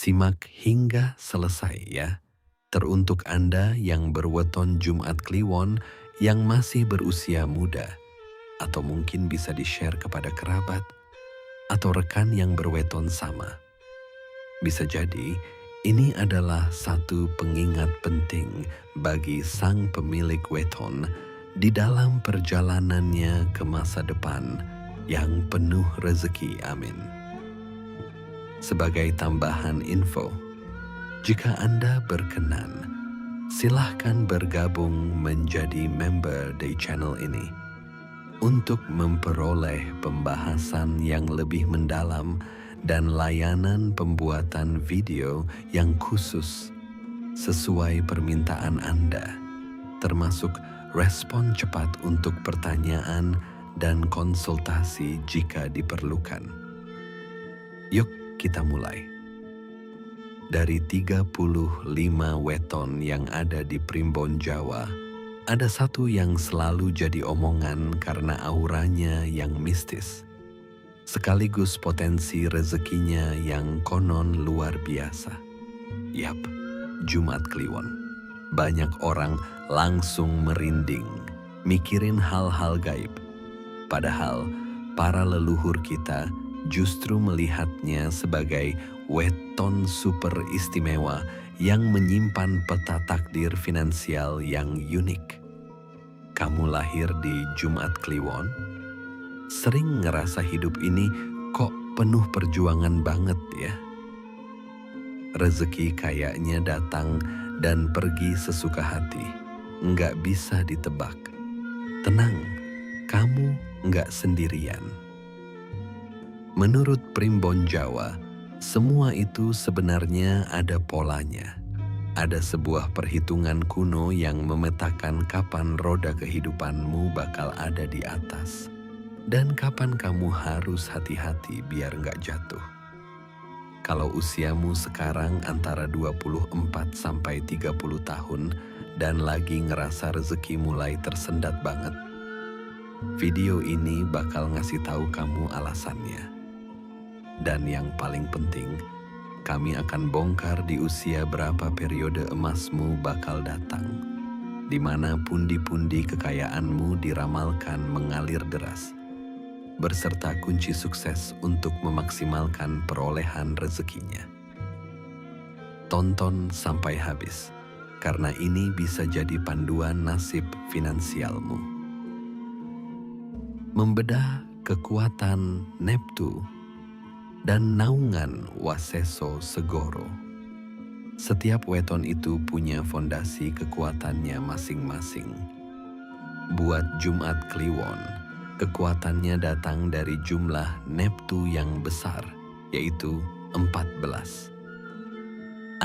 Simak hingga selesai ya. Teruntuk Anda yang berweton Jumat Kliwon yang masih berusia muda, atau mungkin bisa di-share kepada kerabat atau rekan yang berweton sama. Bisa jadi ini adalah satu pengingat penting bagi sang pemilik weton di dalam perjalanannya ke masa depan yang penuh rezeki. Amin. Sebagai tambahan info, jika Anda berkenan, silahkan bergabung menjadi member di channel ini untuk memperoleh pembahasan yang lebih mendalam dan layanan pembuatan video yang khusus sesuai permintaan Anda, termasuk respon cepat untuk pertanyaan dan konsultasi jika diperlukan. Yuk kita mulai. Dari 35 weton yang ada di Primbon Jawa, ada satu yang selalu jadi omongan karena auranya yang mistis, sekaligus potensi rezekinya yang konon luar biasa. Yap, Jumat Kliwon. Banyak orang langsung merinding, mikirin hal-hal gaib. Padahal para leluhur kita justru melihatnya sebagai weton super istimewa yang menyimpan peta takdir finansial yang unik. Kamu lahir di Jumat Kliwon? Sering ngerasa hidup ini kok penuh perjuangan banget ya? Rezeki kayaknya datang dan pergi sesuka hati, nggak bisa ditebak. Tenang, kamu nggak sendirian. Menurut Primbon Jawa, semua itu sebenarnya ada polanya. Ada sebuah perhitungan kuno yang memetakan kapan roda kehidupanmu bakal ada di atas dan kapan kamu harus hati-hati biar nggak jatuh. Kalau usiamu sekarang antara 24 sampai 30 tahun dan lagi ngerasa rezeki mulai tersendat banget, video ini bakal ngasih tahu kamu alasannya. Dan yang paling penting, kami akan bongkar di usia berapa periode emasmu bakal datang, di mana pundi-pundi kekayaanmu diramalkan mengalir deras, berserta kunci sukses untuk memaksimalkan perolehan rezekinya. Tonton sampai habis, karena ini bisa jadi panduan nasib finansialmu. Membedah kekuatan Neptu dan naungan Waseso Segoro. Setiap weton itu punya fondasi kekuatannya masing-masing. Buat Jumat Kliwon, kekuatannya datang dari jumlah Neptu yang besar, yaitu 14.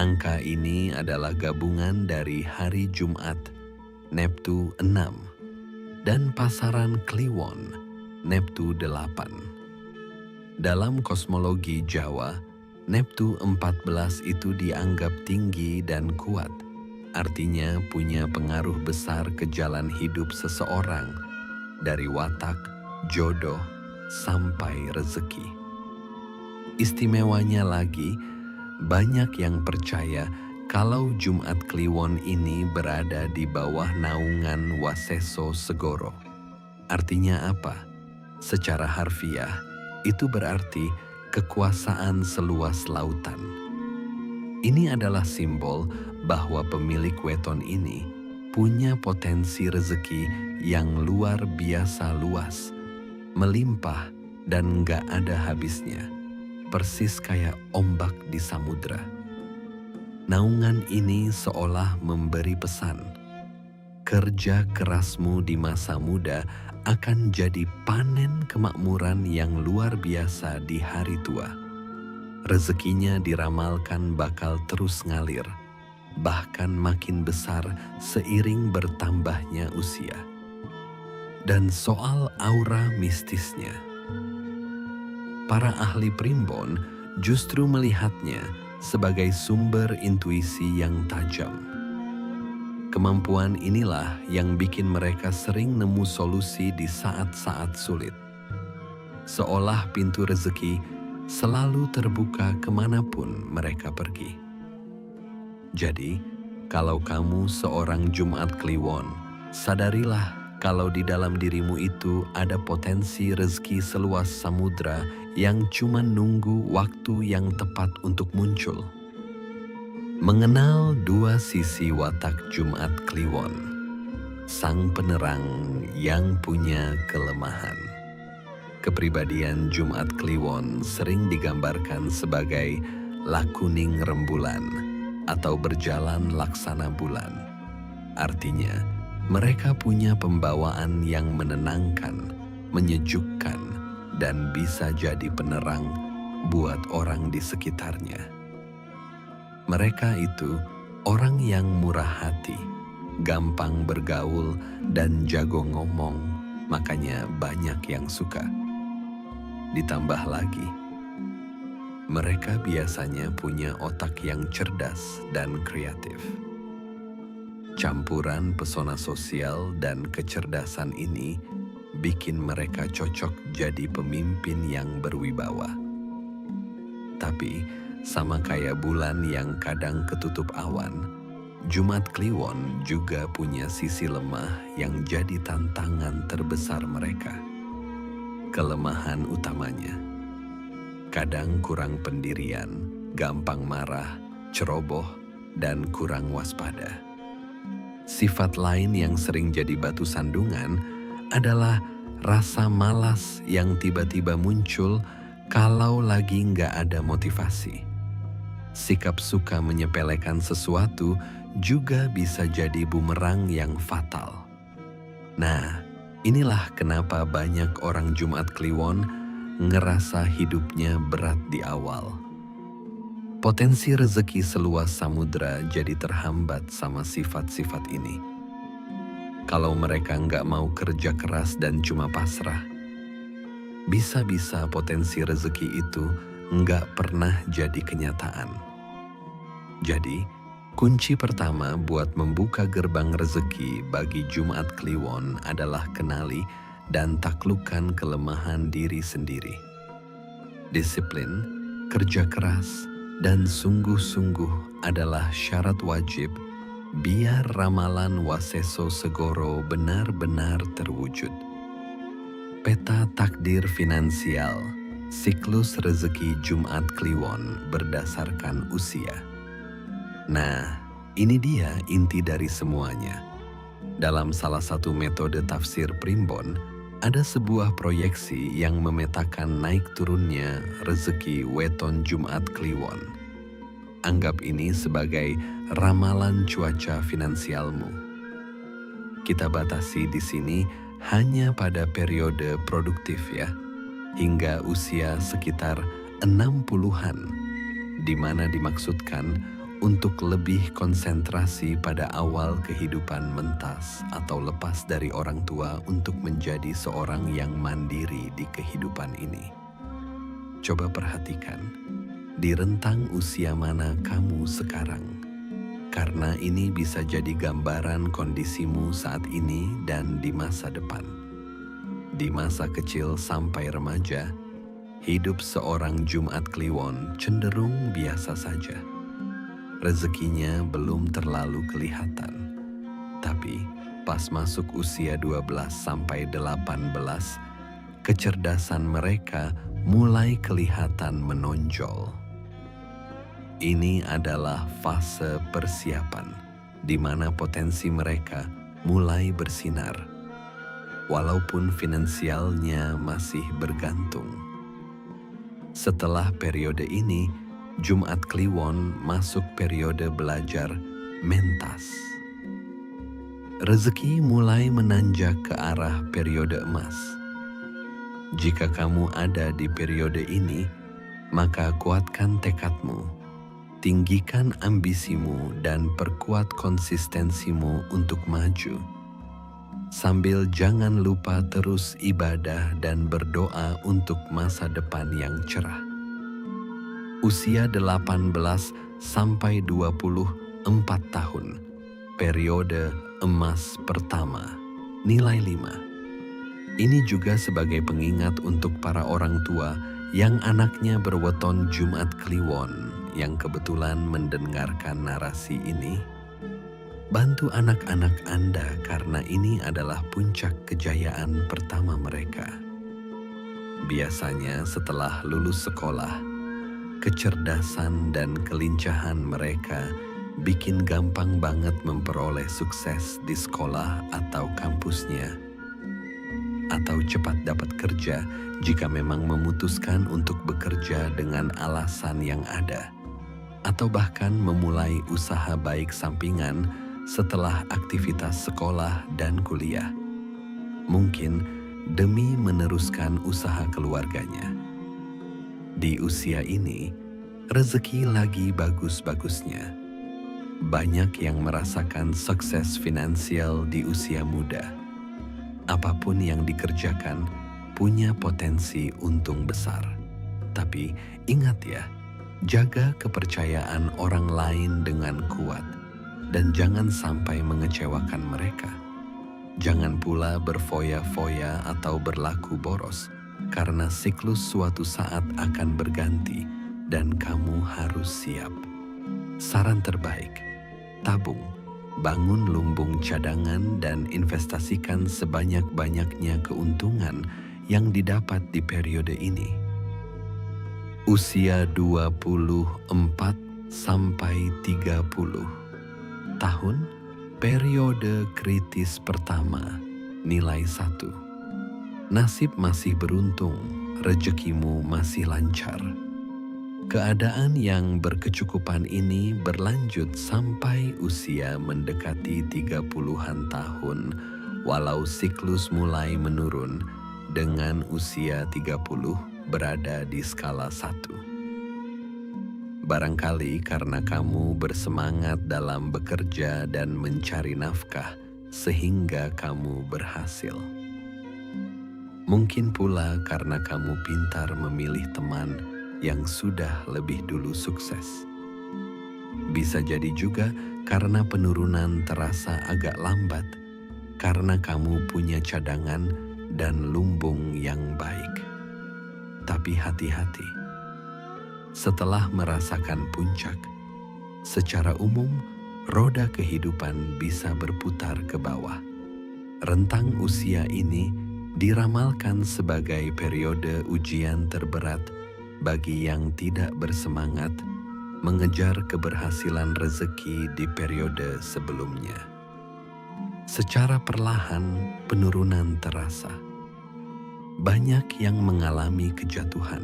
Angka ini adalah gabungan dari hari Jumat, Neptu 6, dan pasaran Kliwon, Neptu 8. Dalam kosmologi Jawa, Neptu 14 itu dianggap tinggi dan kuat, artinya punya pengaruh besar ke jalan hidup seseorang, dari watak, jodoh, sampai rezeki. Istimewanya lagi, banyak yang percaya kalau Jumat Kliwon ini berada di bawah naungan Waseso Segoro. Artinya apa? Secara harfiah, itu berarti kekuasaan seluas lautan. Ini adalah simbol bahwa pemilik weton ini punya potensi rezeki yang luar biasa luas, melimpah dan gak ada habisnya, persis kayak ombak di samudra. Naungan ini seolah memberi pesan, kerja kerasmu di masa muda akan jadi panen kemakmuran yang luar biasa di hari tua. Rezekinya diramalkan bakal terus ngalir, bahkan makin besar seiring bertambahnya usia. Dan soal aura mistisnya, para ahli primbon justru melihatnya sebagai sumber intuisi yang tajam. Kemampuan inilah yang bikin mereka sering nemu solusi di saat-saat sulit. Seolah pintu rezeki selalu terbuka kemanapun mereka pergi. Jadi, kalau kamu seorang Jumat Kliwon, sadarilah kalau di dalam dirimu itu ada potensi rezeki seluas samudra yang cuma nunggu waktu yang tepat untuk muncul. Mengenal dua sisi watak Jumat Kliwon, sang penerang yang punya kelemahan. Kepribadian Jumat Kliwon sering digambarkan sebagai lakuning rembulan atau berjalan laksana bulan. Artinya, mereka punya pembawaan yang menenangkan, menyejukkan, dan bisa jadi penerang buat orang di sekitarnya. Mereka itu orang yang murah hati, gampang bergaul, dan jago ngomong, makanya banyak yang suka. Ditambah lagi, mereka biasanya punya otak yang cerdas dan kreatif. Campuran pesona sosial dan kecerdasan ini bikin mereka cocok jadi pemimpin yang berwibawa. Tapi, sama kayak bulan yang kadang ketutup awan, Jumat Kliwon juga punya sisi lemah yang jadi tantangan terbesar mereka. Kelemahan utamanya, kadang kurang pendirian, gampang marah, ceroboh, dan kurang waspada. Sifat lain yang sering jadi batu sandungan adalah rasa malas yang tiba-tiba muncul kalau lagi nggak ada motivasi. Sikap suka menyepelekan sesuatu juga bisa jadi bumerang yang fatal. Nah, inilah kenapa banyak orang Jumat Kliwon ngerasa hidupnya berat di awal. Potensi rezeki seluas samudra jadi terhambat sama sifat-sifat ini. Kalau mereka nggak mau kerja keras dan cuma pasrah, bisa-bisa potensi rezeki itu nggak pernah jadi kenyataan. Jadi, kunci pertama buat membuka gerbang rezeki bagi Jumat Kliwon adalah kenali dan taklukkan kelemahan diri sendiri. Disiplin, kerja keras, dan sungguh-sungguh adalah syarat wajib biar ramalan Waseso Segoro benar-benar terwujud. Peta takdir finansial, siklus rezeki Jumat Kliwon berdasarkan usia. Nah, ini dia inti dari semuanya. Dalam salah satu metode tafsir primbon, ada sebuah proyeksi yang memetakan naik turunnya rezeki weton Jumat Kliwon. Anggap ini sebagai ramalan cuaca finansialmu. Kita batasi di sini hanya pada periode produktif ya, hingga usia sekitar 60-an, di mana dimaksudkan untuk lebih konsentrasi pada awal kehidupan mentas atau lepas dari orang tua untuk menjadi seorang yang mandiri di kehidupan ini. Coba perhatikan, di rentang usia mana kamu sekarang? Karena ini bisa jadi gambaran kondisimu saat ini dan di masa depan. Di masa kecil sampai remaja, hidup seorang Jumat Kliwon cenderung biasa saja. Rezekinya belum terlalu kelihatan. Tapi pas masuk usia 12 sampai 18, kecerdasan mereka mulai kelihatan menonjol. Ini adalah fase persiapan di mana potensi mereka mulai bersinar, walaupun finansialnya masih bergantung. Setelah periode ini, Jumat Kliwon masuk periode belajar mentas. Rezeki mulai menanjak ke arah periode emas. Jika kamu ada di periode ini, maka kuatkan tekadmu, tinggikan ambisimu, dan perkuat konsistensimu untuk maju. Sambil jangan lupa terus ibadah dan berdoa untuk masa depan yang cerah. Usia 18 sampai 24 tahun, periode emas pertama, nilai 5. Ini juga sebagai pengingat untuk para orang tua Yang anaknya berweton Jumat Kliwon yang kebetulan mendengarkan narasi ini, bantu anak-anak Anda karena ini adalah puncak kejayaan pertama mereka. Biasanya setelah lulus sekolah, kecerdasan dan kelincahan mereka bikin gampang banget memperoleh sukses di sekolah atau kampusnya, atau cepat dapat kerja jika memang memutuskan untuk bekerja dengan alasan yang ada, atau bahkan memulai usaha baik sampingan setelah aktivitas sekolah dan kuliah. Mungkin demi meneruskan usaha keluarganya. Di usia ini, rezeki lagi bagus-bagusnya. Banyak yang merasakan sukses finansial di usia muda. Apapun yang dikerjakan punya potensi untung besar. Tapi ingat ya, jaga kepercayaan orang lain dengan kuat dan jangan sampai mengecewakan mereka. Jangan pula berfoya-foya atau berlaku boros karena siklus suatu saat akan berganti dan kamu harus siap. Saran terbaik, tabung. Bangun lumbung cadangan dan investasikan sebanyak-banyaknya keuntungan yang didapat di periode ini. Usia 24 sampai 30 tahun, periode kritis pertama, nilai 1. Nasib masih beruntung, rezekimu masih lancar. Keadaan yang berkecukupan ini berlanjut sampai usia mendekati 30-an tahun, walau siklus mulai menurun dengan usia 30 berada di skala 1. Barangkali karena kamu bersemangat dalam bekerja dan mencari nafkah sehingga kamu berhasil. Mungkin pula karena kamu pintar memilih teman yang sudah lebih dulu sukses. Bisa jadi juga karena penurunan terasa agak lambat, karena kamu punya cadangan dan lumbung yang baik. Tapi hati-hati, setelah merasakan puncak, secara umum roda kehidupan bisa berputar ke bawah. Rentang usia ini diramalkan sebagai periode ujian terberat bagi yang tidak bersemangat mengejar keberhasilan rezeki di periode sebelumnya. Secara perlahan, penurunan terasa. Banyak yang mengalami kejatuhan,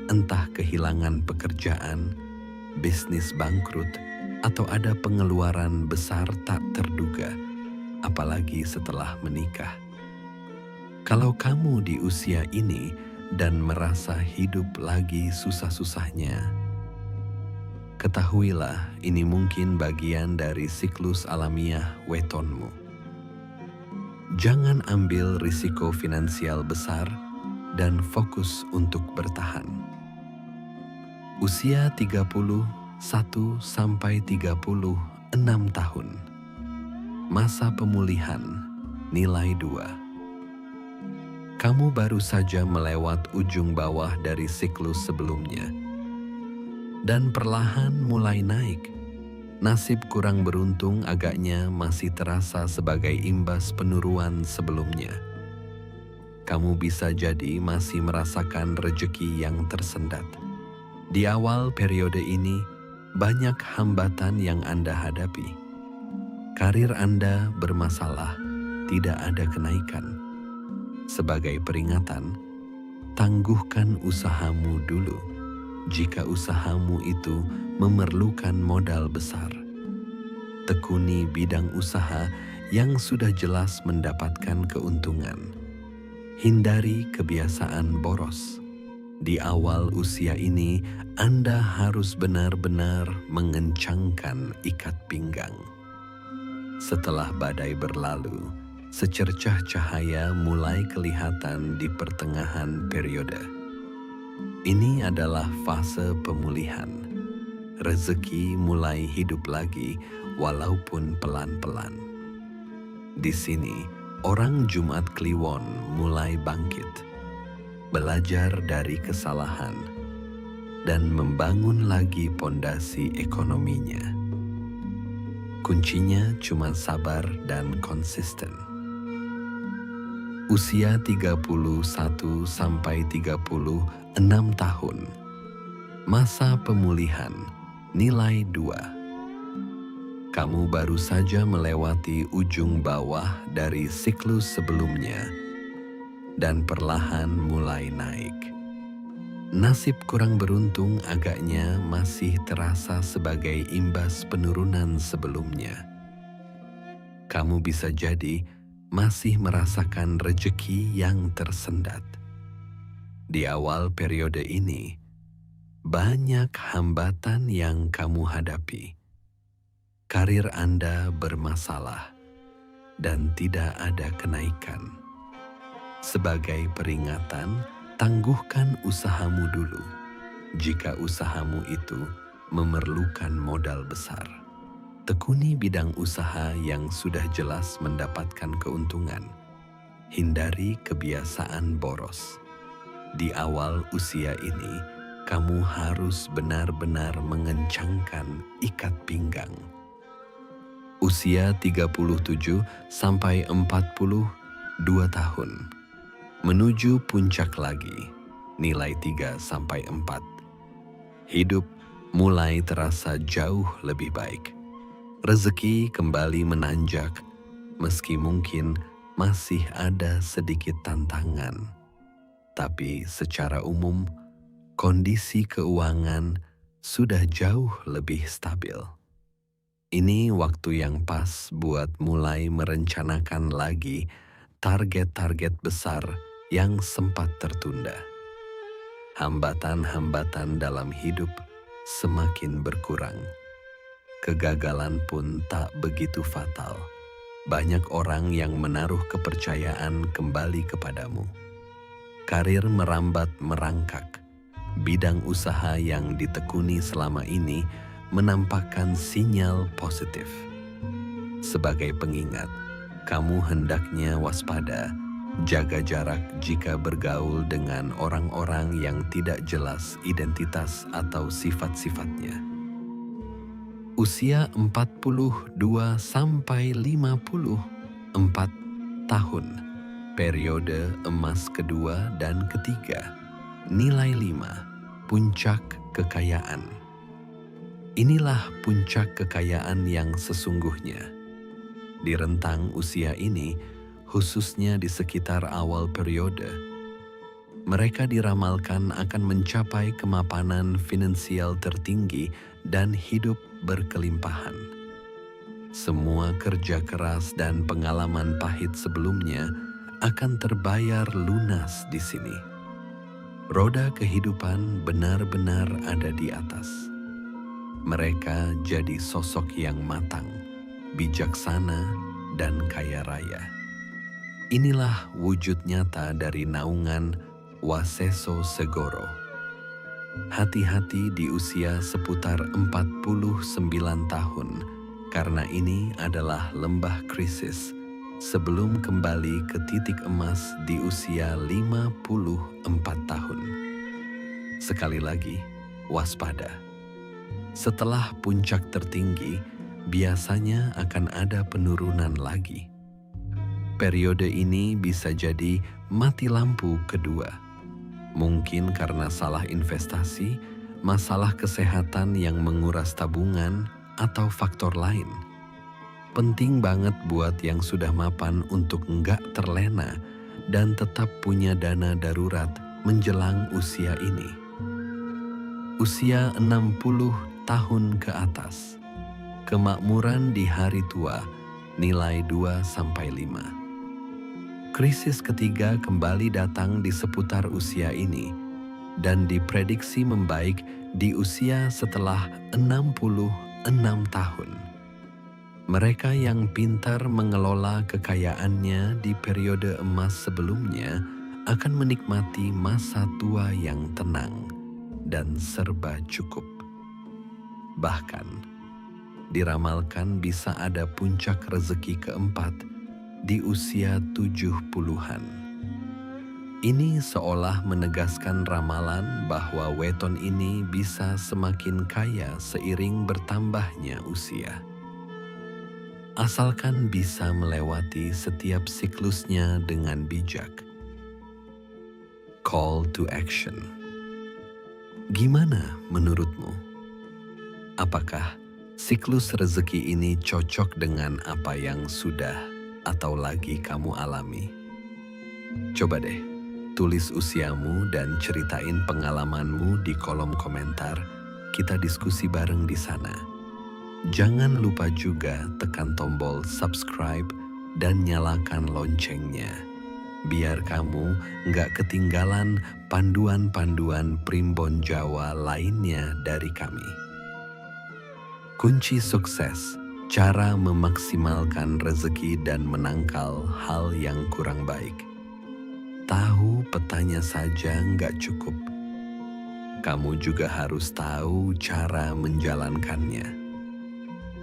entah kehilangan pekerjaan, bisnis bangkrut, atau ada pengeluaran besar tak terduga, apalagi setelah menikah. Kalau kamu di usia ini dan merasa hidup lagi susah-susahnya, ketahuilah ini mungkin bagian dari siklus alamiah wetonmu. Jangan ambil risiko finansial besar dan fokus untuk bertahan. Usia 31 sampai 36 tahun. Masa pemulihan, nilai 2. Kamu baru saja melewat ujung bawah dari siklus sebelumnya. Dan perlahan mulai naik. Nasib kurang beruntung agaknya masih terasa sebagai imbas penuruan sebelumnya. Kamu bisa jadi masih merasakan rezeki yang tersendat. Di awal periode ini, banyak hambatan yang Anda hadapi. Karir Anda bermasalah, tidak ada kenaikan. Sebagai peringatan, tangguhkan usahamu dulu jika usahamu itu memerlukan modal besar. Tekuni bidang usaha yang sudah jelas mendapatkan keuntungan. Hindari kebiasaan boros. Di awal usia ini, Anda harus benar-benar mengencangkan ikat pinggang. Setelah badai berlalu, secercah cahaya mulai kelihatan di pertengahan periode. Ini adalah fase pemulihan. Rezeki mulai hidup lagi walaupun pelan-pelan. Di sini, orang Jumat Kliwon mulai bangkit. belajar dari kesalahan, dan membangun lagi pondasi ekonominya. Kuncinya cuma sabar dan konsisten. Usia 31 sampai 36 tahun. Masa pemulihan, nilai 2. Kamu baru saja melewati ujung bawah dari siklus sebelumnya dan perlahan mulai naik. Nasib kurang beruntung agaknya masih terasa sebagai imbas penurunan sebelumnya. Kamu bisa jadi masih merasakan rejeki yang tersendat. Di awal periode ini, banyak hambatan yang kamu hadapi. Karir Anda bermasalah dan tidak ada kenaikan. Sebagai peringatan, tangguhkan usahamu dulu jika usahamu itu memerlukan modal besar. Tekuni bidang usaha yang sudah jelas mendapatkan keuntungan. Hindari kebiasaan boros. Di awal usia ini, kamu harus benar-benar mengencangkan ikat pinggang. Usia 37 sampai 42 tahun. Menuju puncak lagi, nilai 3 sampai 4. Hidup mulai terasa jauh lebih baik. Rezeki kembali menanjak, meski mungkin masih ada sedikit tantangan. Tapi secara umum, kondisi keuangan sudah jauh lebih stabil. Ini waktu yang pas buat mulai merencanakan lagi target-target besar yang sempat tertunda. Hambatan-hambatan dalam hidup semakin berkurang. Kegagalan pun tak begitu fatal. Banyak orang yang menaruh kepercayaan kembali kepadamu. Karir merambat merangkak. Bidang usaha yang ditekuni selama ini menampakkan sinyal positif. Sebagai pengingat, kamu hendaknya waspada. Jaga jarak jika bergaul dengan orang-orang yang tidak jelas identitas atau sifat-sifatnya. Usia 42 sampai 54 tahun. Periode emas kedua dan ketiga. Nilai 5. Puncak kekayaan. Inilah puncak kekayaan yang sesungguhnya. Di rentang usia ini, khususnya di sekitar awal periode, mereka diramalkan akan mencapai kemapanan finansial tertinggi dan hidup berkelimpahan. Semua kerja keras dan pengalaman pahit sebelumnya akan terbayar lunas di sini. Roda kehidupan benar-benar ada di atas. Mereka jadi sosok yang matang, bijaksana, dan kaya raya. Inilah wujud nyata dari naungan Waseso Segoro. Hati-hati di usia seputar 49 tahun, karena ini adalah lembah krisis sebelum kembali ke titik emas di usia 54 tahun. Sekali lagi, waspada. Setelah puncak tertinggi, biasanya akan ada penurunan lagi. Periode ini bisa jadi mati lampu kedua. Mungkin karena salah investasi, masalah kesehatan yang menguras tabungan, atau faktor lain. Penting banget buat yang sudah mapan untuk nggak terlena dan tetap punya dana darurat menjelang usia ini. Usia 60 tahun ke atas. Kemakmuran di hari tua, nilai 2 sampai 5. Krisis ketiga kembali datang di seputar usia ini dan diprediksi membaik di usia setelah 66 tahun. Mereka yang pintar mengelola kekayaannya di periode emas sebelumnya akan menikmati masa tua yang tenang dan serba cukup. Bahkan, diramalkan bisa ada puncak rezeki keempat di usia 70-an. Ini seolah menegaskan ramalan bahwa weton ini bisa semakin kaya seiring bertambahnya usia. Asalkan bisa melewati setiap siklusnya dengan bijak. Call to action. Gimana menurutmu? Apakah siklus rezeki ini cocok dengan apa yang sudah atau lagi kamu alami? Coba deh, tulis usiamu dan ceritain pengalamanmu di kolom komentar. Kita diskusi bareng di sana. Jangan lupa juga tekan tombol subscribe dan nyalakan loncengnya, biar kamu nggak ketinggalan panduan-panduan primbon Jawa lainnya dari kami. Kunci sukses, cara memaksimalkan rezeki dan menangkal hal yang kurang baik. Tahu petanya saja nggak cukup. Kamu juga harus tahu cara menjalankannya.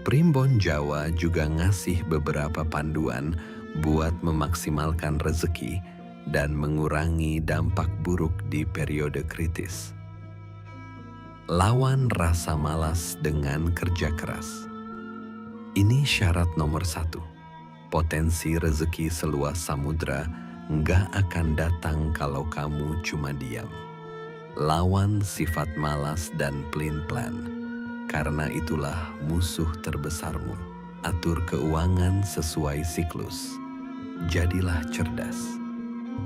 Primbon Jawa juga ngasih beberapa panduan buat memaksimalkan rezeki dan mengurangi dampak buruk di periode kritis. Lawan rasa malas dengan kerja keras. Ini syarat nomor 1. Potensi rezeki seluas samudra nggak akan datang kalau kamu cuma diam. Lawan sifat malas dan pelin-pelan. Karena itulah musuh terbesarmu. Atur keuangan sesuai siklus. Jadilah cerdas.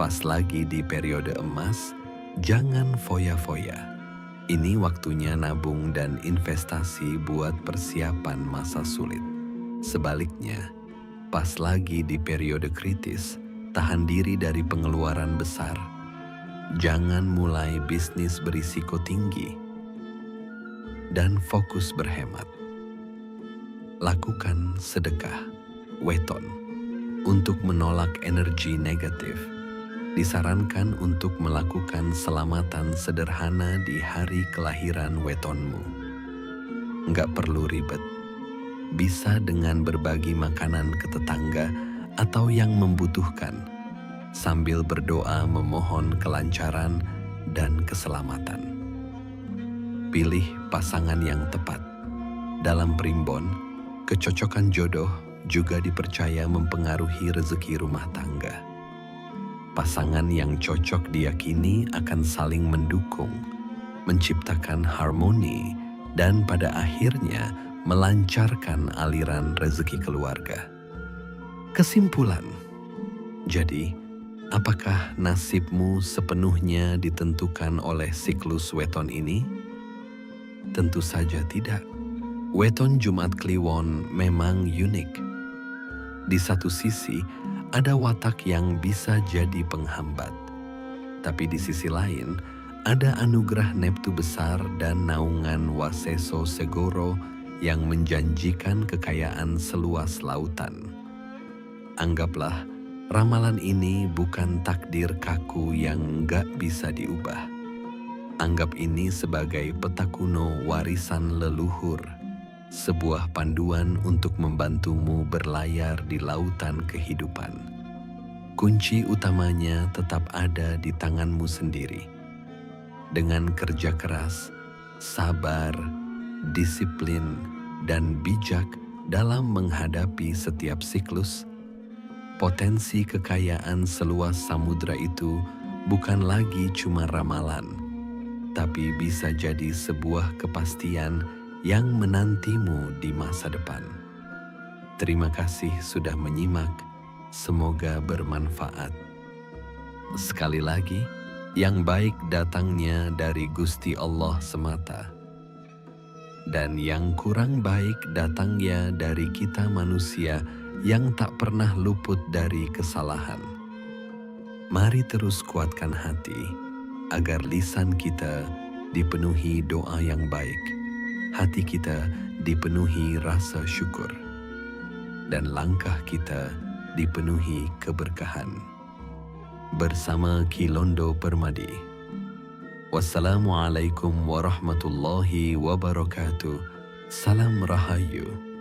Pas lagi di periode emas, jangan foya-foya. Ini waktunya nabung dan investasi buat persiapan masa sulit. Sebaliknya, pas lagi di periode kritis, tahan diri dari pengeluaran besar. Jangan mulai bisnis berisiko tinggi. Dan fokus berhemat. Lakukan sedekah, weton, untuk menolak energi negatif. Disarankan untuk melakukan selamatan sederhana di hari kelahiran wetonmu. Nggak perlu ribet. Bisa dengan berbagi makanan ke tetangga atau yang membutuhkan, sambil berdoa memohon kelancaran dan keselamatan. Pilih pasangan yang tepat. Dalam primbon, kecocokan jodoh juga dipercaya mempengaruhi rezeki rumah tangga. Pasangan yang cocok diyakini akan saling mendukung, menciptakan harmoni, dan pada akhirnya melancarkan aliran rezeki keluarga. Kesimpulan, jadi apakah nasibmu sepenuhnya ditentukan oleh siklus weton ini? Tentu saja tidak. Weton Jumat Kliwon memang unik. Di satu sisi, ada watak yang bisa jadi penghambat. Tapi di sisi lain, ada anugerah Neptu besar dan naungan Waseso Segoro yang menjanjikan kekayaan seluas lautan. Anggaplah ramalan ini bukan takdir kaku yang nggak bisa diubah. Anggap ini sebagai peta kuno warisan leluhur, sebuah panduan untuk membantumu berlayar di lautan kehidupan. Kunci utamanya tetap ada di tanganmu sendiri. Dengan kerja keras, sabar, disiplin, dan bijak dalam menghadapi setiap siklus, potensi kekayaan seluas samudra itu bukan lagi cuma ramalan, tapi bisa jadi sebuah kepastian yang menantimu di masa depan. Terima kasih sudah menyimak, semoga bermanfaat. Sekali lagi, yang baik datangnya dari Gusti Allah semata, dan yang kurang baik datangnya dari kita manusia yang tak pernah luput dari kesalahan. Mari terus kuatkan hati, agar lisan kita dipenuhi doa yang baik, hati kita dipenuhi rasa syukur, dan langkah kita dipenuhi keberkahan. Bersama Kilondo Permadi. Wassalamualaikum warahmatullahi wabarakatuh. Salam Rahayu.